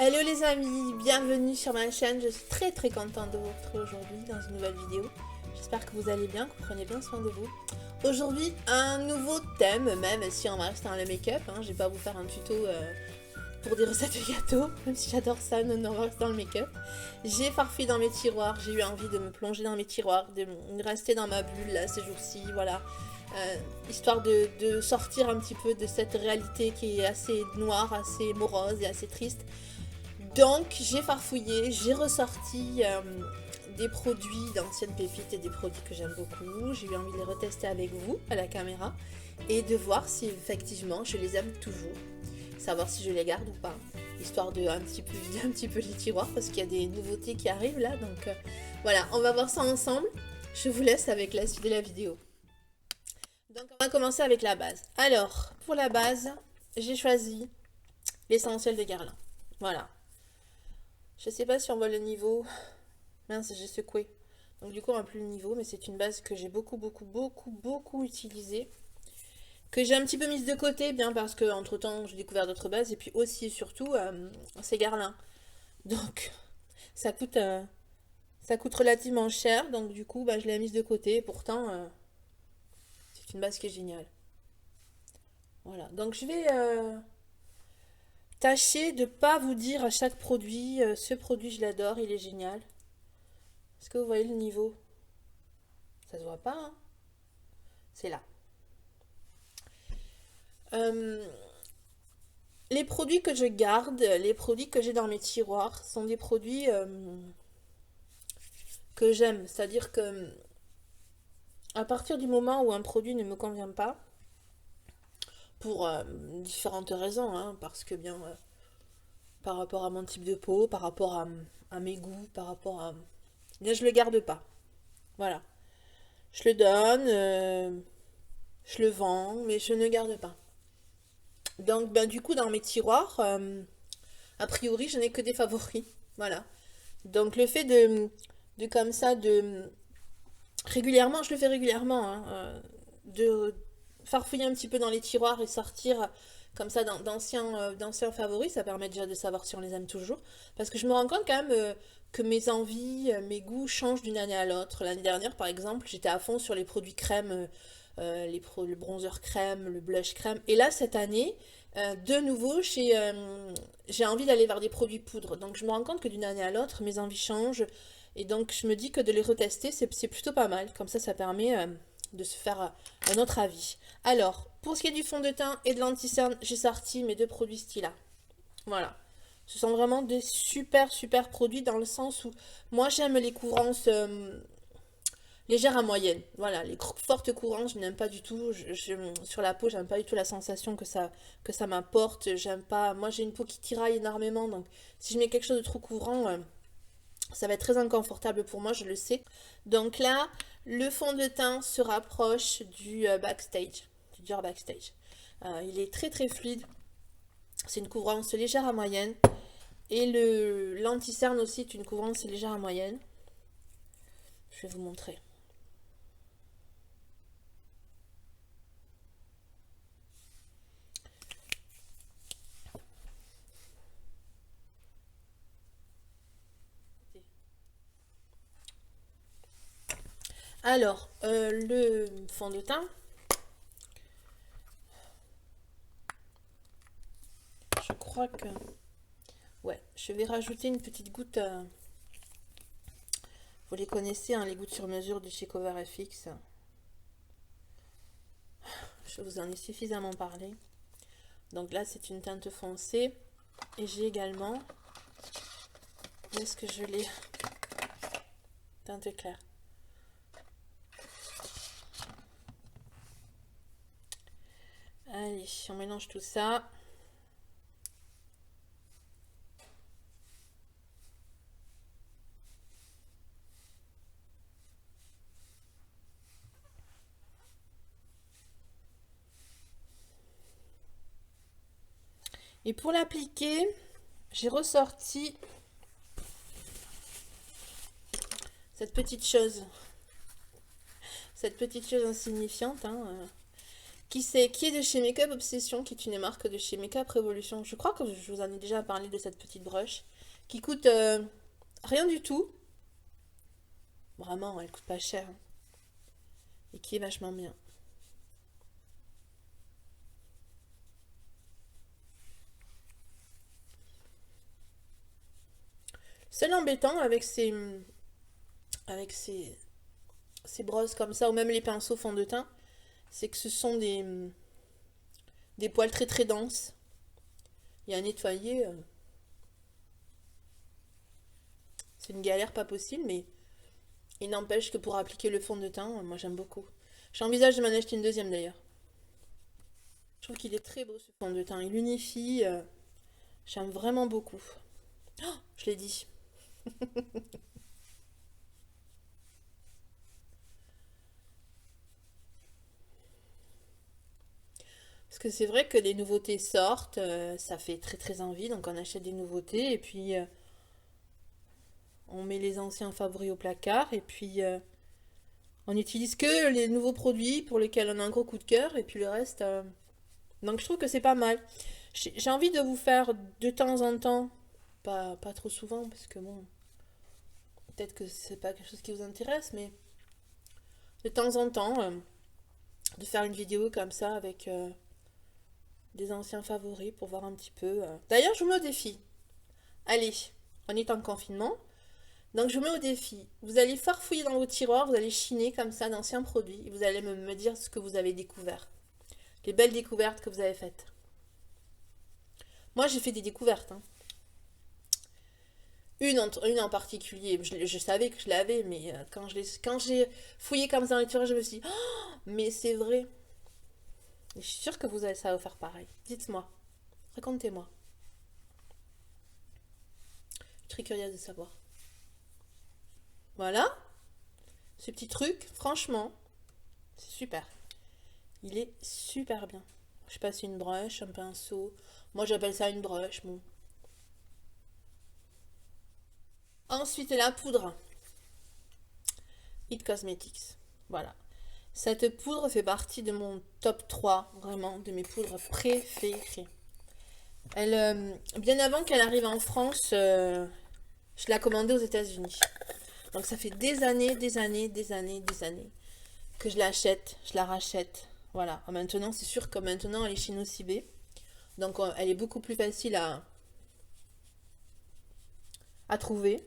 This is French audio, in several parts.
Hello les amis, bienvenue sur ma chaîne, je suis très contente de vous retrouver aujourd'hui dans une nouvelle vidéo. J'espère que vous allez bien, que vous prenez bien soin de vous. Aujourd'hui, un nouveau thème, même si on va rester dans le make-up, je vais pas vous faire un tuto pour des recettes de gâteaux, même si j'adore ça, non, on va rester dans le make-up. J'ai farfouillé dans mes tiroirs, j'ai eu envie de me plonger dans mes tiroirs, de rester dans ma bulle là ces jours-ci, voilà. Histoire de sortir un petit peu de cette réalité qui est assez noire, assez morose et assez triste. Donc j'ai farfouillé, j'ai ressorti des produits d'anciennes pépites et des produits que j'aime beaucoup. J'ai eu envie de les retester avec vous à la caméra et de voir si effectivement je les aime toujours. Savoir si je les garde ou pas. Histoire de un petit peu vider un petit peu les tiroirs parce qu'il y a des nouveautés qui arrivent là. Donc voilà, on va voir ça ensemble. Je vous laisse avec la suite de la vidéo. Donc on va commencer avec la base. Alors, pour la base, j'ai choisi l'essentiel de Guerlain. Voilà. Je sais pas si on voit le niveau. Mince, j'ai secoué. Donc du coup, on n'a plus le niveau, mais c'est une base que j'ai beaucoup utilisée. Que j'ai un petit peu mise de côté, bien parce que entre temps, j'ai découvert d'autres bases. Et puis aussi et surtout, c'est Guerlain. Donc, ça coûte, ça coûte relativement cher. Donc du coup, je l'ai mise de côté. Et pourtant, c'est une base qui est géniale. Voilà. Donc je vais tâcher de pas vous dire à chaque produit, ce produit je l'adore, il est génial. Est-ce que vous voyez le niveau? Ça se voit pas, hein? C'est là. Euh, les produits que je garde, les produits que j'ai dans mes tiroirs, sont des produits que j'aime. C'est-à-dire que à partir du moment où un produit ne me convient pas, pour différentes raisons, parce que bien par rapport à mon type de peau, par rapport à mes goûts, par rapport à... Bien, je le garde pas. Voilà. Je le donne, je le vends, mais je ne garde pas. Donc, du coup, dans mes tiroirs, a priori, je n'ai que des favoris. Voilà. Donc, le fait de comme ça, de régulièrement, je le fais régulièrement, de farfouiller un petit peu dans les tiroirs et sortir comme ça d'anciens favoris, ça permet déjà de savoir si on les aime toujours. Parce que je me rends compte quand même que mes envies, mes goûts changent d'une année à l'autre. L'année dernière, par exemple, j'étais à fond sur les produits crème, le bronzer crème, le blush crème. Et là, cette année, de nouveau, j'ai envie d'aller vers des produits poudre. Donc je me rends compte que d'une année à l'autre, mes envies changent. Et donc je me dis que de les retester, c'est plutôt pas mal. Comme ça permet de se faire un autre avis. Alors, pour ce qui est du fond de teint et de l'anti-cerne, j'ai sorti mes deux produits Stila. Voilà. Ce sont vraiment des super produits dans le sens où moi j'aime les couverances légères à moyenne. Voilà, les fortes courantes, je n'aime pas du tout. Sur la peau, j'aime pas du tout la sensation que ça m'apporte. J'aime pas. Moi j'ai une peau qui tiraille énormément, donc si je mets quelque chose de trop couvrant, ça va être très inconfortable pour moi, je le sais. Donc là, le fond de teint se rapproche du backstage, du Dior Backstage. Il est très fluide. C'est une couvrance légère à moyenne. Et l'anti-cerne aussi est une couvrance légère à moyenne. Je vais vous montrer. Alors, le fond de teint, je crois que... Ouais, je vais rajouter une petite goutte... vous les connaissez, les gouttes sur mesure de chez Cover FX. Je vous en ai suffisamment parlé. Donc là, c'est une teinte foncée. Et j'ai également... Où est-ce que je l'ai? Teinte claire. Allez, on mélange tout ça. Et pour l'appliquer, j'ai ressorti cette petite chose insignifiante, qui est de chez Makeup Obsession, qui est une marque de chez Makeup Revolution. Je crois que je vous en ai déjà parlé de cette petite brush, qui coûte rien du tout. Vraiment, elle coûte pas cher. Et qui est vachement bien. Seul embêtant avec ces brosses comme ça, ou même les pinceaux fond de teint, c'est que ce sont des poils très très denses. Et à nettoyer, c'est une galère pas possible, mais il n'empêche que pour appliquer le fond de teint, moi j'aime beaucoup. J'envisage de m'en acheter une deuxième d'ailleurs. Je trouve qu'il est très beau ce fond de teint. Il unifie. J'aime vraiment beaucoup. Oh, je l'ai dit. Parce que c'est vrai que les nouveautés sortent, ça fait très très envie, donc on achète des nouveautés et puis on met les anciens favoris au placard et puis on n'utilise que les nouveaux produits pour lesquels on a un gros coup de cœur et puis le reste. Donc je trouve que c'est pas mal. J'ai envie de vous faire de temps en temps, pas trop souvent parce que bon, peut-être que c'est pas quelque chose qui vous intéresse, mais de temps en temps, de faire une vidéo comme ça avec des anciens favoris pour voir un petit peu. D'ailleurs, je vous mets au défi. Allez, on est en confinement. Donc je vous mets au défi. Vous allez farfouiller dans vos tiroirs, vous allez chiner comme ça d'anciens produits et vous allez me dire ce que vous avez découvert. Les belles découvertes que vous avez faites. Moi j'ai fait des découvertes. Hein. Une en particulier, je savais que je l'avais, mais quand j'ai fouillé comme ça dans les tiroirs, je me suis dit, oh, mais c'est vrai. Et je suis sûre que vous allez ça va faire pareil. Dites-moi, racontez-moi. Je suis très curieuse de savoir. Voilà, ce petit truc, franchement, c'est super. Il est super bien. Je passe une broche, un pinceau. Moi j'appelle ça une broche, bon. Ensuite la poudre. It Cosmetics. Voilà. Cette poudre fait partie de mon top 3, vraiment, de mes poudres préférées. Elle, bien avant qu'elle arrive en France, je l'ai commandée aux États-Unis. Donc ça fait des années que je l'achète, je la rachète. Voilà. Maintenant, c'est sûr que maintenant, elle est chez Nocibé. Donc elle est beaucoup plus facile à trouver.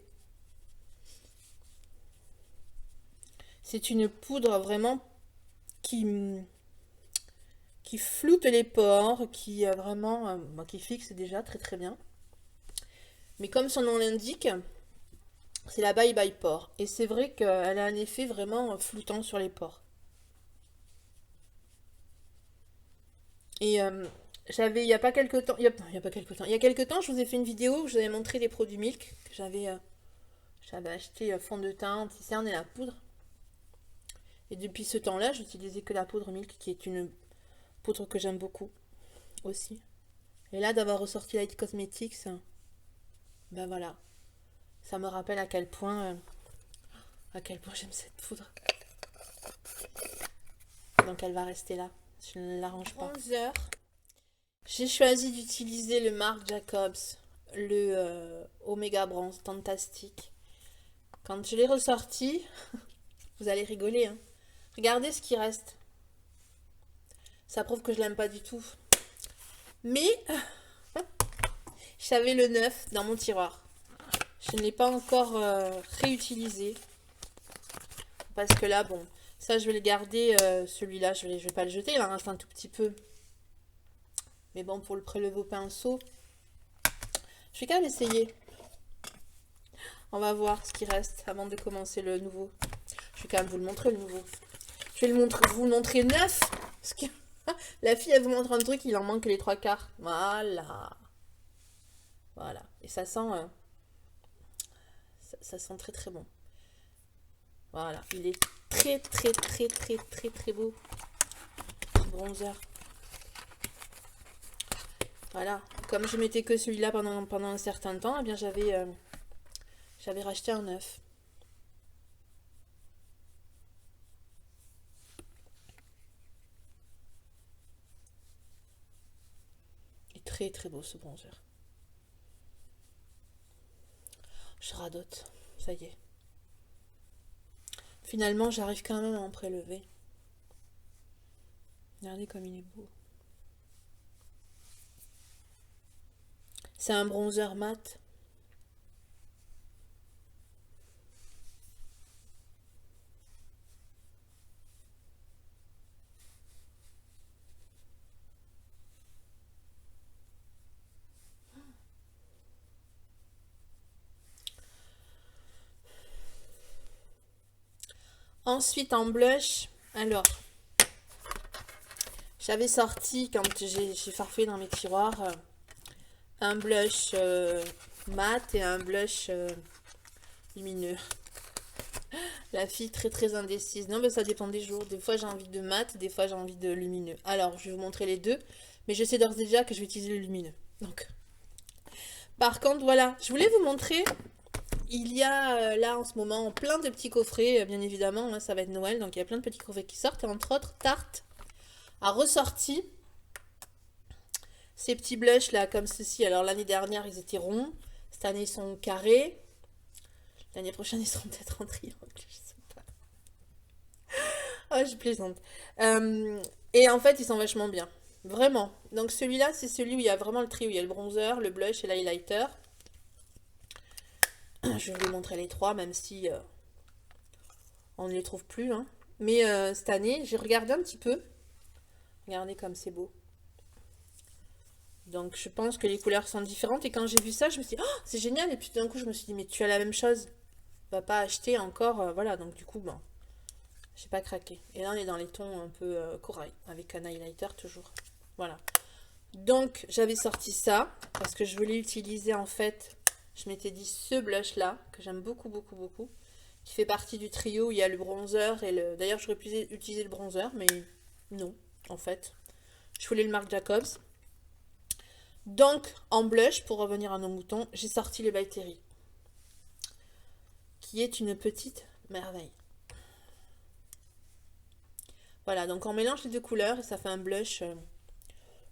C'est une poudre vraiment qui, qui floute les pores, qui vraiment qui fixe déjà très très bien. Mais comme son nom l'indique, c'est la Bye Bye Pore. Et c'est vrai qu'elle a un effet vraiment floutant sur les pores. Et j'avais, il n'y a pas quelque temps, il y a pas quelque temps, il y a quelque temps, je vous ai fait une vidéo où je vous avais montré les produits Milk que j'avais acheté fond de teint, anti-cerne et la poudre. Et depuis ce temps-là, j'utilisais que la poudre Milk, qui est une poudre que j'aime beaucoup aussi. Et là, d'avoir ressorti Light Cosmetics, ben voilà, ça me rappelle à quel point j'aime cette poudre. Donc elle va rester là. Je ne l'arrange pas. 11h. J'ai choisi d'utiliser le Marc Jacobs, le Omega Bronze Fantastique. Quand je l'ai ressorti, vous allez rigoler, hein. Regardez ce qui reste. Ça prouve que je l'aime pas du tout. Mais j'avais le neuf dans mon tiroir. Je ne l'ai pas encore réutilisé. Parce que là, bon, ça je vais le garder. Celui-là, je vais pas le jeter. Il en reste un tout petit peu. Mais bon, pour le prélever au pinceau, je vais quand même essayer. On va voir ce qui reste avant de commencer le nouveau. Je vais quand même vous le montrer, le nouveau. Je vais vous le montrer neuf. Parce que la fille, elle vous montre un truc, il en manque les trois quarts. Voilà. Voilà. Et ça sent... ça sent très très bon. Voilà. Il est très très très très très très beau. Ce bronzer. Voilà. Comme je mettais que celui-là pendant un certain temps, eh bien j'avais racheté un neuf. très très beau ce bronzer. Je radote, ça y est. Finalement, j'arrive quand même à en prélever. Regardez comme il est beau. C'est un bronzer mat. Ensuite, en blush, alors, j'avais sorti, quand j'ai farfouillé dans mes tiroirs, un blush mat et un blush lumineux. La fille très très indécise. Non, mais ça dépend des jours. Des fois, j'ai envie de mat, des fois, j'ai envie de lumineux. Alors, je vais vous montrer les deux, mais je sais d'ores et déjà que je vais utiliser le lumineux. Donc, par contre, voilà, je voulais vous montrer. Il y a là en ce moment plein de petits coffrets, bien évidemment, hein, ça va être Noël, donc il y a plein de petits coffrets qui sortent, et entre autres, Tarte a ressorti ces petits blushs là, comme ceci. Alors l'année dernière, ils étaient ronds, cette année, ils sont carrés, l'année prochaine, ils seront peut-être en triangle, je sais pas. Oh, je plaisante. Et en fait, ils sont vachement bien, vraiment. Donc celui-là, c'est celui où il y a vraiment le trio, il y a le bronzer, le blush et l'highlighter. Je vais vous montrer les trois, même si on ne les trouve plus. Hein. Mais cette année, j'ai regardé un petit peu. Regardez comme c'est beau. Donc je pense que les couleurs sont différentes. Et quand j'ai vu ça, je me suis dit, oh, c'est génial. Et puis d'un coup, je me suis dit, mais tu as la même chose. Va pas acheter encore. Voilà, donc du coup, bon, j'ai pas craqué. Et là, on est dans les tons un peu corail. Avec un highlighter toujours. Voilà. Donc j'avais sorti ça. Parce que je voulais utiliser en fait... Je m'étais dit ce blush là, que j'aime beaucoup, beaucoup, beaucoup, qui fait partie du trio où il y a le bronzer et le... D'ailleurs, j'aurais pu utiliser le bronzer, mais non, en fait. Je voulais le Marc Jacobs. Donc, en blush, pour revenir à nos moutons, j'ai sorti le By Terry, qui est une petite merveille. Voilà, donc on mélange les deux couleurs et ça fait un blush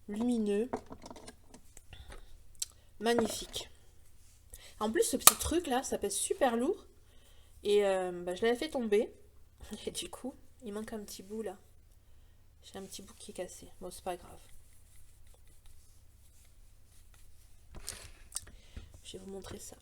lumineux, magnifique. En plus, ce petit truc là, ça pèse super lourd. Et je l'avais fait tomber. Et du coup, il manque un petit bout là. J'ai un petit bout qui est cassé. Bon, c'est pas grave. Je vais vous montrer ça.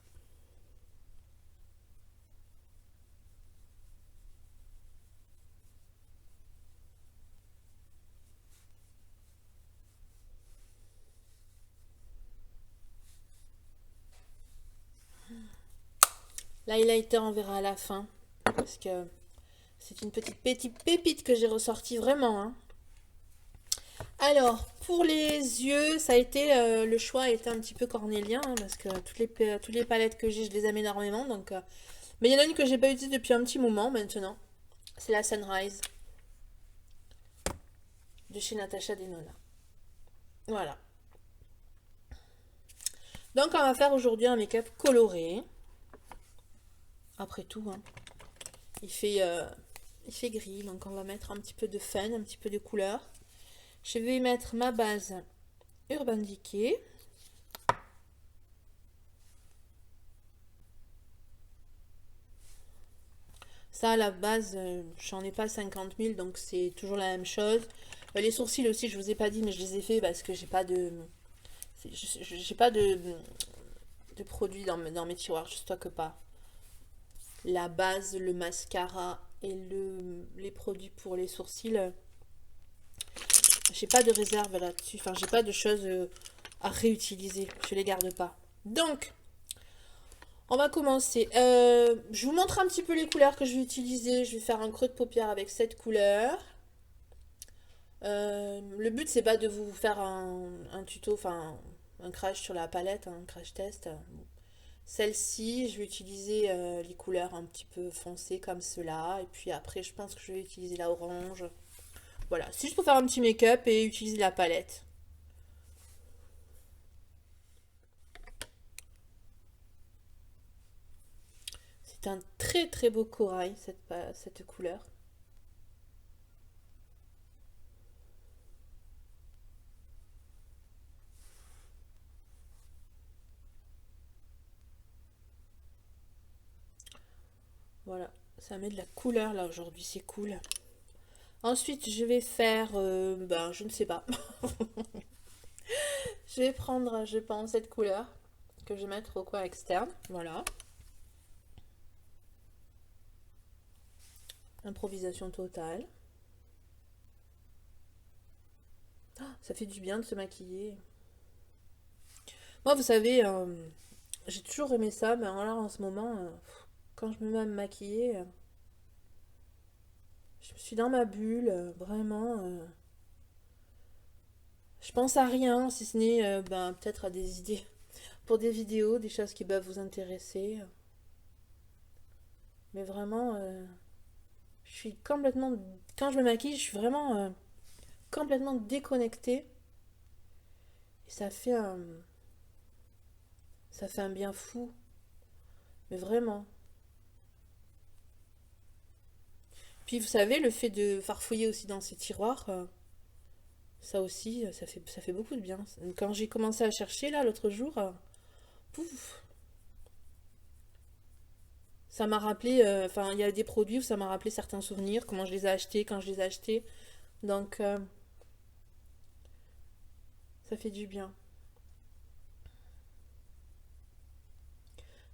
L'highlighter, on verra à la fin. Parce que c'est une petite pépite que j'ai ressortie vraiment. Hein. Alors, pour les yeux, ça a été le choix a été un petit peu cornélien. Hein, parce que toutes les palettes que j'ai, je les aime énormément. Donc, mais il y en a une que j'ai pas utilisée depuis un petit moment maintenant. C'est la Sunrise. De chez Natasha Denona. Voilà. Donc, on va faire aujourd'hui un make-up coloré. Après tout, hein. Il fait gris, donc on va mettre un petit peu de fun, un petit peu de couleur. Je vais mettre ma base Urban Decay. Ça, à la base, j'en ai pas 50 000, donc c'est toujours la même chose. Les sourcils aussi, je vous ai pas dit, mais je les ai fait parce que j'ai pas de... J'ai pas de produits dans mes tiroirs, je stocke pas. La base, le mascara et les produits pour les sourcils, j'ai pas de réserve là-dessus. Enfin, j'ai pas de choses à réutiliser. Je les garde pas. Donc, on va commencer. Je vous montre un petit peu les couleurs que je vais utiliser. Je vais faire un creux de paupière avec cette couleur. Le but, c'est pas de vous faire un tuto, enfin, un crash sur la palette, un crash test. Celle-ci, je vais utiliser les couleurs un petit peu foncées comme cela. Et puis après, je pense que je vais utiliser la orange. Voilà, c'est juste pour faire un petit make-up et utiliser la palette. C'est un très très beau corail, cette couleur. Voilà, ça met de la couleur là aujourd'hui, c'est cool. Ensuite, je vais faire, ben, je ne sais pas. Je vais prendre, je pense, cette couleur que je vais mettre au coin externe. Voilà. Improvisation totale. Ah, ça fait du bien de se maquiller. Moi, vous savez, j'ai toujours aimé ça, mais alors là, en ce moment, quand je me mets à me maquiller, je suis dans ma bulle, vraiment. Je pense à rien, si ce n'est ben, peut-être à des idées pour des vidéos, des choses qui peuvent vous intéresser. Mais vraiment, je suis complètement... Quand je me maquille, je suis vraiment complètement déconnectée. Et ça fait un bien fou. Mais vraiment. Puis vous savez, le fait de farfouiller aussi dans ces tiroirs, ça aussi, ça fait beaucoup de bien. Quand j'ai commencé à chercher là l'autre jour, pouf, ça m'a rappelé, enfin il y a des produits où ça m'a rappelé certains souvenirs, comment je les ai achetés, quand je les ai achetés. Donc ça fait du bien.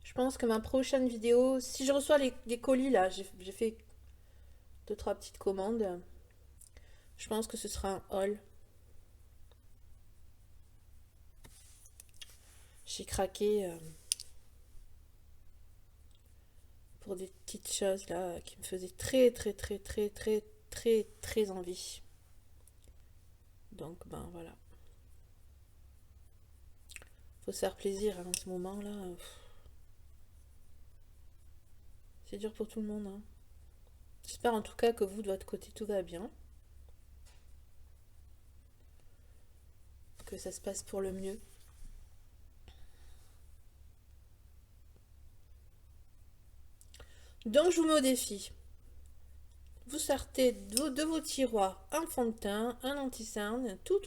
Je pense que ma prochaine vidéo, si je reçois les colis là, j'ai fait deux, trois petites commandes. Je pense que ce sera un haul. J'ai craqué pour des petites choses là qui me faisaient très très très très très très très envie. Donc ben voilà. Faut se faire plaisir hein, en ce moment là. C'est dur pour tout le monde. Hein. J'espère en tout cas que vous de votre côté tout va bien. Que ça se passe pour le mieux. Donc je vous mets au défi. Vous sortez de vos tiroirs un fond de teint, un anti-cerne, tout.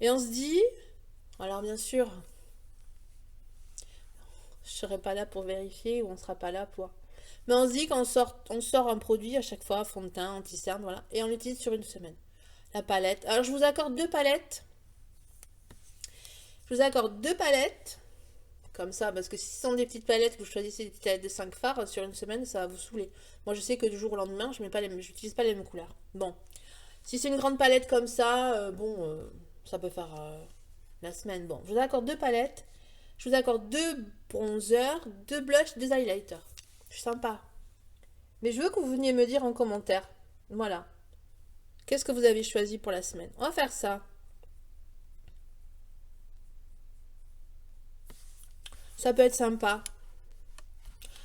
Et on se dit, alors bien sûr, je serai pas là pour vérifier ou on sera pas là pour... Mais on se dit on sort un produit à chaque fois, fond de teint, anti-cerne, voilà, et on l'utilise sur une semaine. La palette. Alors je vous accorde deux palettes. Je vous accorde deux palettes. Comme ça, parce que si ce sont des petites palettes, vous choisissez des petites palettes de 5 fards, sur une semaine, ça va vous saouler. Moi, je sais que du jour au lendemain, je n'utilise pas les mêmes couleurs. Bon, si c'est une grande palette comme ça, ça peut faire la semaine. Bon, je vous accorde deux palettes. Je vous accorde deux bronzers, deux blushs, deux highlighters. Je suis sympa. Mais je veux que vous veniez me dire en commentaire. Voilà. Qu'est-ce que vous avez choisi pour la semaine? On va faire ça. Ça peut être sympa.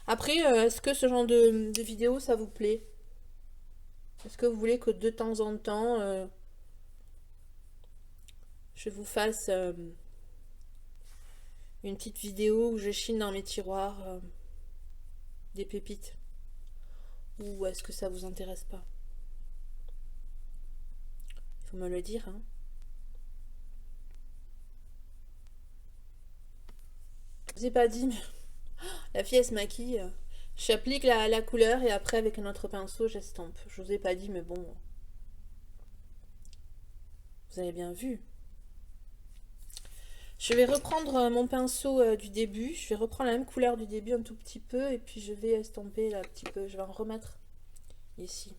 Après, est-ce que ce genre de vidéo, ça vous plaît? Est-ce que vous voulez que de temps en temps, je vous fasse une petite vidéo où je chine dans mes tiroirs des pépites? Ou est-ce que ça vous intéresse pas? Il faut me le dire, hein. Je vous ai pas dit, mais la fille elle se maquille. J'applique la couleur et après avec un autre pinceau j'estompe. Je vous ai pas dit, mais bon, vous avez bien vu. Je vais reprendre mon pinceau du début. Je vais reprendre la même couleur du début un tout petit peu et puis je vais estomper là un petit peu. Je vais en remettre ici.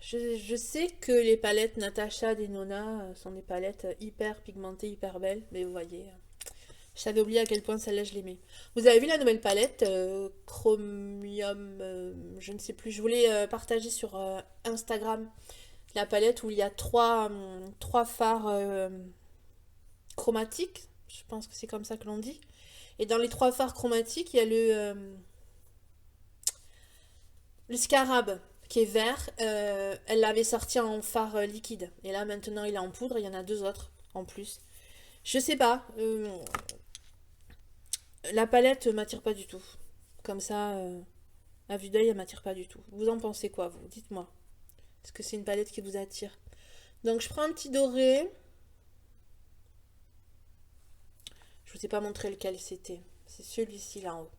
Je sais que les palettes Natasha des Nona sont des palettes hyper pigmentées, hyper belles, mais vous voyez, j'avais oublié à quel point celle-là je l'aimais. Vous avez vu la nouvelle palette Chromium, je ne sais plus, je voulais partager sur Instagram la palette où il y a trois fards chromatiques, je pense que c'est comme ça que l'on dit. Et dans les trois fards chromatiques, il y a le scarab qui est vert. Elle l'avait sorti en fard liquide. Et là maintenant il est en poudre, il y en a deux autres en plus. Je sais pas. La palette m'attire pas du tout. Comme ça, à vue d'œil, elle m'attire pas du tout. Vous en pensez quoi, vous? Dites-moi. Est-ce que c'est une palette qui vous attire? Donc je prends un petit doré. Je vous ai pas montré lequel c'était. C'est celui-ci là en haut.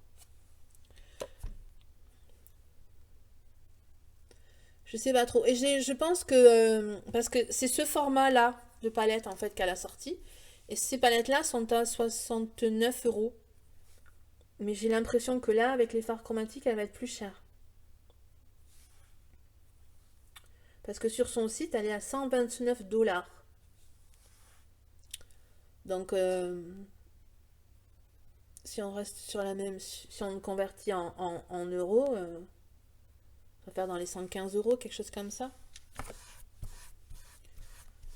Je sais pas trop. Et je pense que... parce que c'est ce format-là de palette en fait qu'elle a sorti. Et ces palettes-là sont à 69 €. Mais j'ai l'impression que là, avec les fards chromatiques, elle va être plus chère. Parce que sur son site, elle est à 129 $. Donc, si on reste sur la même... Si on convertit en euros, ça va faire dans les 115 €, quelque chose comme ça.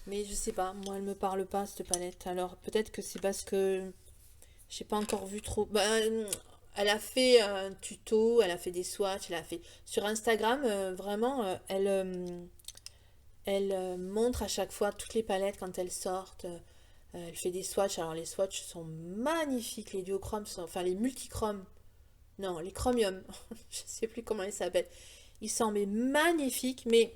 Mais je sais pas, moi elle me parle pas cette palette. Alors peut-être que c'est parce que j'ai pas encore vu trop. Bah, elle a fait un tuto, elle a fait des swatchs, elle a fait sur Instagram vraiment elle montre à chaque fois toutes les palettes quand elles sortent. Elle fait des swatchs. Alors les swatchs sont magnifiques, les duochromes sont enfin les multichromes. Non, les chromium. Je sais plus comment ils s'appellent. Ils sont mais magnifiques, mais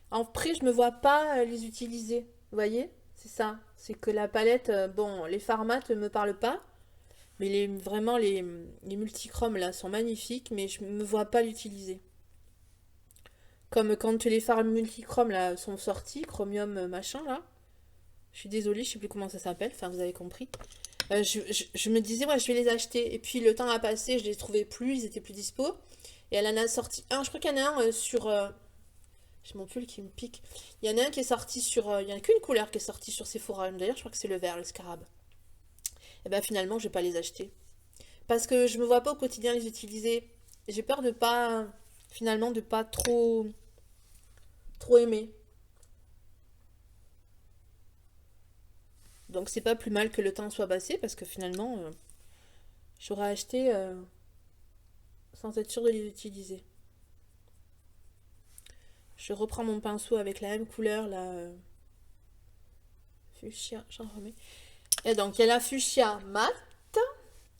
après je me vois pas les utiliser. Vous voyez? C'est ça. C'est que la palette, bon, les formats ne me parlent pas. Mais vraiment, les multichromes là sont magnifiques, mais je me vois pas l'utiliser. Comme quand les fards multichromes là sont sortis, chromium machin là. Je suis désolée, je sais plus comment ça s'appelle, enfin vous avez compris. Je me disais, ouais, je vais les acheter. Et puis le temps a passé, je les trouvais plus, ils étaient plus dispo. Et elle en a sorti un, je crois qu'il y en a un sur. J'ai mon pull qui me pique. Il y en a un qui est sorti sur. Il n'y en a qu'une couleur qui est sortie sur Sephora. D'ailleurs, je crois que c'est le vert, le scarab. Et ben finalement, je vais pas les acheter. Parce que je me vois pas au quotidien les utiliser. J'ai peur de pas, finalement, de pas trop aimer. Donc c'est pas plus mal que le temps soit passé parce que finalement, j'aurais acheté sans être sûre de les utiliser. Je reprends mon pinceau avec la même couleur, la fuchsia, j'en remets. Et donc il y a la fuchsia mat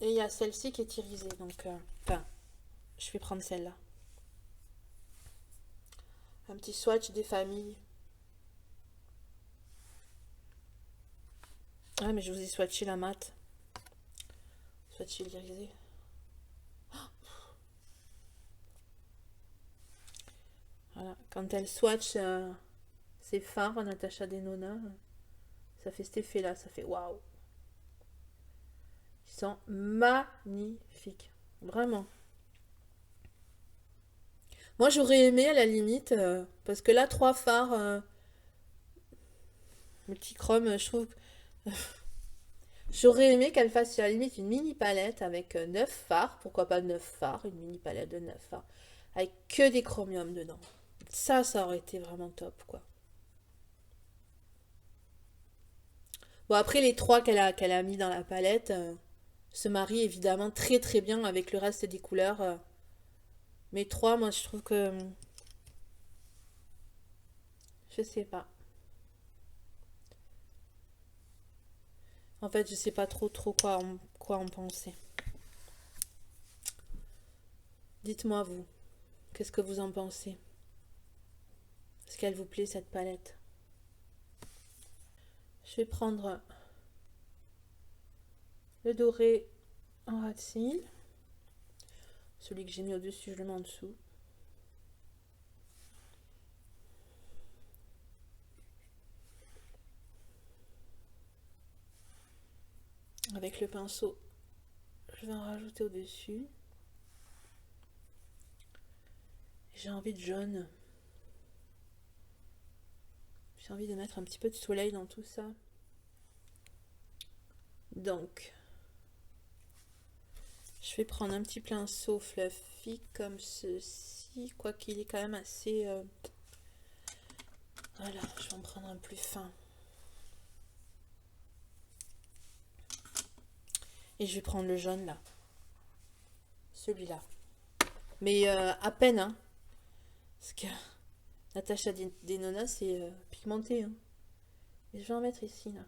et il y a celle-ci qui est irisée. Donc, enfin, je vais prendre celle-là. Un petit swatch des familles. Ah, mais je vous ai swatché la mat. Swatché l'irisé. Voilà. Quand elle swatch ses fards, Natasha Denona, ça fait cet effet-là. Ça fait waouh. Ils sont magnifiques. Vraiment. Moi, j'aurais aimé à la limite, parce que là, 3 fards multichrome, je trouve. J'aurais aimé qu'elle fasse à la limite une mini palette avec 9 fards. Pourquoi pas 9 fards? Une mini palette de 9 fards. Avec que des chromiums dedans. Ça aurait été vraiment top, quoi. Bon, après, les 3 qu'elle a mis dans la palette se marient évidemment très très bien avec le reste des couleurs. Mais 3, moi, je trouve que. Je sais pas. En fait, je sais pas trop quoi en penser. Dites-moi, vous, qu'est-ce que vous en pensez? Est-ce qu'elle vous plaît, cette palette? Je vais prendre le doré en ras de cils. Celui que j'ai mis au-dessus, je le mets en dessous. Avec le pinceau, je vais en rajouter au-dessus. J'ai envie de jaune. J'ai envie de mettre un petit peu de soleil dans tout ça. Donc, je vais prendre un petit pinceau fluffy comme ceci, quoiqu'il est quand même assez... Voilà, je vais en prendre un plus fin. Et je vais prendre le jaune là. Celui-là. Mais à peine, hein. Parce que Natasha Denona, c'est pigmenté. Hein. Et je vais en mettre ici, là.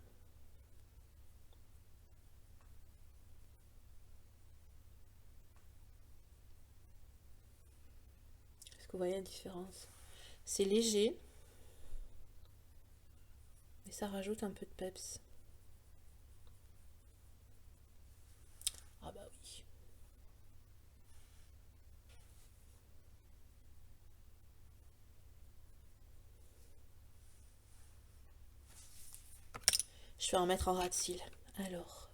Est-ce que vous voyez la différence? C'est léger. Mais ça rajoute un peu de peps. Ah bah oui. Je vais en mettre en ras de cils. Alors,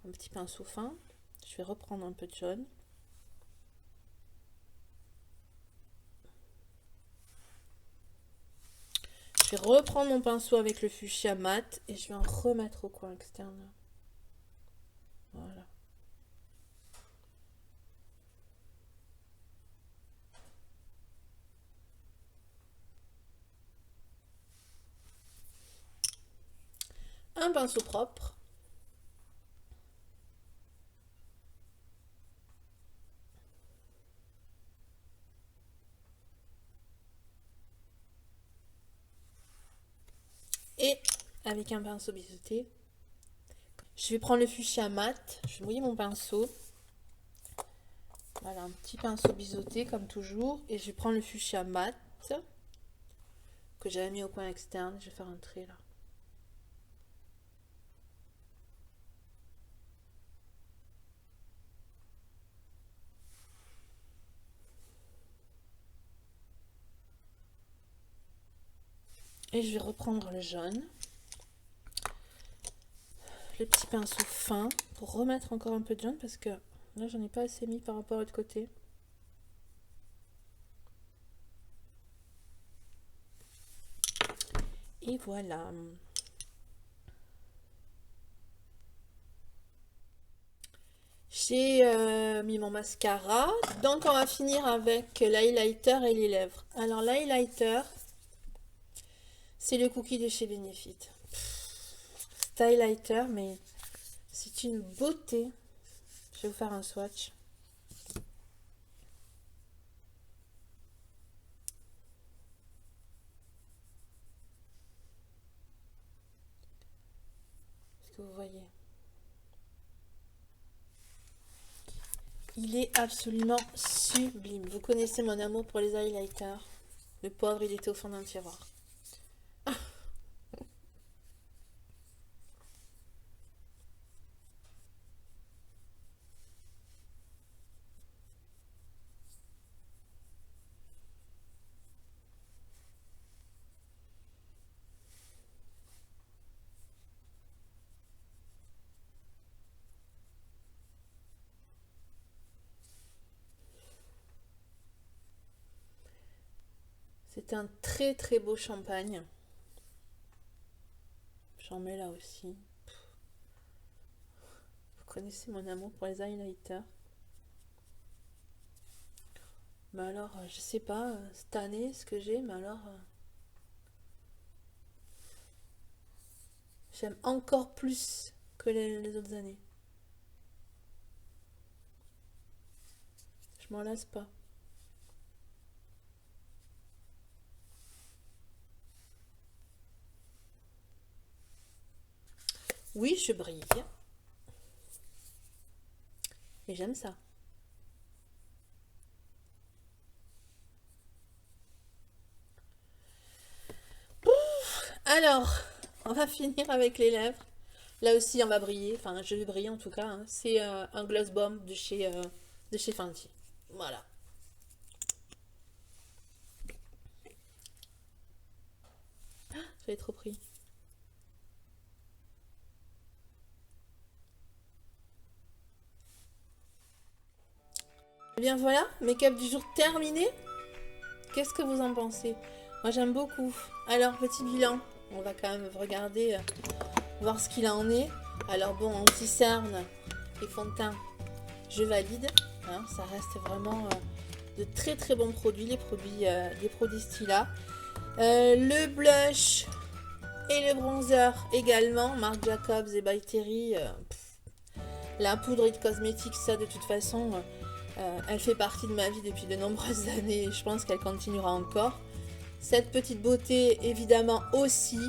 un petit pinceau fin. Je vais reprendre un peu de jaune. Je vais reprendre mon pinceau avec le fuchsia mat et je vais en remettre au coin externe. Voilà. Un pinceau propre. Et avec un pinceau biseauté, je vais prendre le fuchsia mat. Je vais mouiller mon pinceau. Voilà, un petit pinceau biseauté comme toujours. Et je vais prendre le fuchsia mat que j'avais mis au coin externe. Je vais faire un trait là. Et je vais reprendre le jaune. Le petit pinceau fin pour remettre encore un peu de jaune parce que là j'en ai pas assez mis par rapport à l'autre côté. Et voilà. J'ai mis mon mascara. Donc on va finir avec l'highlighter et les lèvres. Alors l'highlighter, c'est le cookie de chez Benefit. Cet highlighter, mais c'est une beauté. Je vais vous faire un swatch. Est-ce que vous voyez? Il est absolument sublime. Vous connaissez mon amour pour les highlighters. Le pauvre, il était au fond d'un tiroir. C'est un très très beau champagne. J'en mets là aussi. Vous connaissez mon amour pour les highlighters. Mais alors, je sais pas, cette année, ce que j'ai, mais alors... j'aime encore plus que les autres années. Je m'en lasse pas. Oui, je brille. Et j'aime ça. Alors, on va finir avec les lèvres. Là aussi, on va briller. Enfin, je vais briller en tout cas. Hein. C'est un gloss bomb de chez Fenty. Voilà. J'avais trop pris. Eh bien voilà, make-up du jour terminé. Qu'est-ce que vous en pensez? Moi j'aime beaucoup. Alors petit bilan, on va quand même regarder, voir ce qu'il en est. Alors bon, anti-cerne et fond de teint, je valide. Hein, ça reste vraiment de très très bons produits, les produits Stila. Le blush et le bronzer également, Marc Jacobs et By Terry. La poudre It Cosmetics, ça de toute façon... elle fait partie de ma vie depuis de nombreuses années et je pense qu'elle continuera encore. Cette petite beauté, évidemment aussi,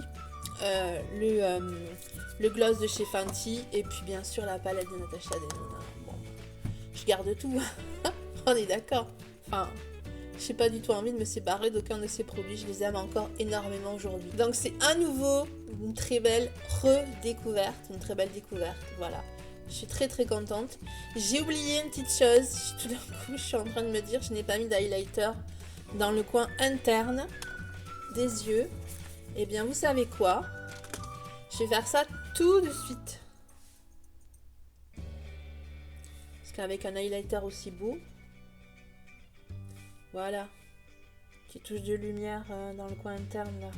le gloss de chez Fenty et puis bien sûr la palette de Natasha Denona. Bon, je garde tout, on est d'accord. Enfin, j'ai pas du tout envie de me séparer d'aucun de ces produits, je les aime encore énormément aujourd'hui. Donc c'est à nouveau une très belle redécouverte, une très belle découverte, voilà. Je suis très très contente. J'ai oublié une petite chose. Tout d'un coup, je suis en train de me dire, je n'ai pas mis d'highlighter dans le coin interne des yeux. Eh bien, vous savez quoi? Je vais faire ça tout de suite. Parce qu'avec un highlighter aussi beau. Voilà. Petite touche de lumière dans le coin interne là.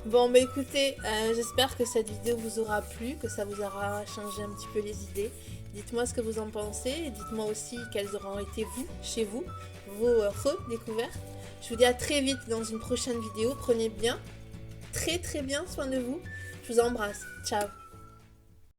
Bon bah écoutez, j'espère que cette vidéo vous aura plu, que ça vous aura changé un petit peu les idées. Dites-moi ce que vous en pensez et dites-moi aussi quelles auront été chez vous, vos redécouvertes. Je vous dis à très vite dans une prochaine vidéo. Prenez bien, très bien soin de vous. Je vous embrasse. Ciao.